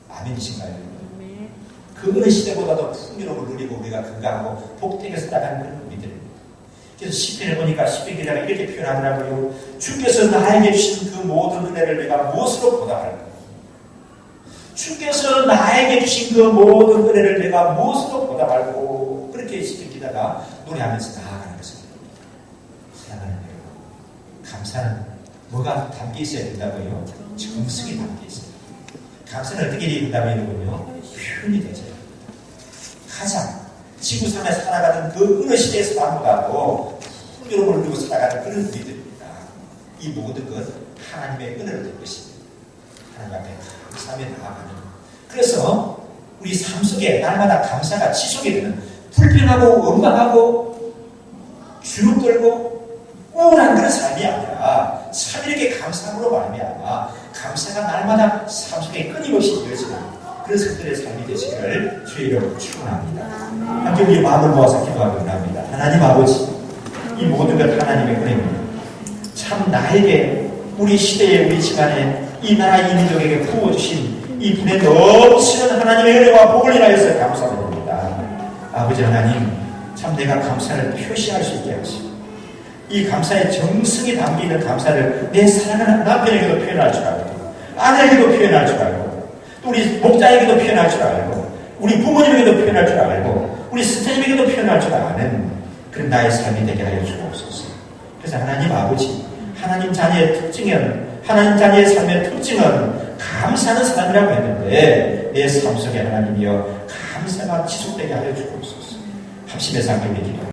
아멘이신가요? 네. 그 어느 시대보다도 풍요로움을 누리고 우리가 건강하고 복되게 살아가는 그런 우리들입니다. 그래서 시편을 보니까 시편 기자가 이렇게 표현하더라고요. 주께서 나에게 주신 그 모든 은혜를 내가 무엇으로 보답할까? 주께서 나에게 주신 그 모든 은혜를 내가 무엇으로 보답할고? 그렇게 시편 기자가 노래하면서 나아가는 것입니다. 사랑하는 여러분, 감사는 뭐가 담겨 있어야 된다고요? 정성이 담겨 있어요. 감사는 어떻게 된다면요? 표현이 되죠. 가장 지구상에 살아가는 그 어느 시대에서 나보다도 풍요로움을 누리고 살아가는 그런 우리들입니다. 이 모든 것 하나님의 은혜로 된 것입니다. 하나님 앞에 감사하며 나아가는. 그래서 우리 삶 속에 날마다 감사가 지속이 되는 불평하고 원망하고 주눅들고 우울한 그런 삶이 아니라 참이렇게 감사함으로 말미암아 감사가 날마다 삶 속에 끊임없이 이어지는 그런 성들의 삶이 되시기를 주의 이름으로 축원합니다. 함께 우리 마음을 모아서 기도하기를 합니다. 하나님 아버지, 이 모든 것 하나님의 은혜입니다. 참 나에게 우리 시대에 우리 집안에 이 나라 이 민족에게 부어주신 이 분에 넘치는 하나님의 은혜와 복을 인하여서 감사드립니다. 아버지 하나님, 참 내가 감사를 표시할 수 있게 하시고 이 감사의 정성이 담기는 감사를 내 사랑하는 남편에게도 표현할 줄 알고 아내에게도 표현할 줄 알고 또 우리 목자에게도 표현할 줄 알고 우리 부모님에게도 표현할 줄 알고 우리 스태님에게도 표현할 줄 아는 그런 나의 삶이 되게 하여 주옵소서. 그래서 하나님 아버지, 하나님 자녀의 특징은 하나님 자녀의 삶의 특징은 감사하는 사람이라고 했는데 내 삶 속에 하나님이여 감사가 지속되게 하여 주옵소서. 합심의 상경의 기도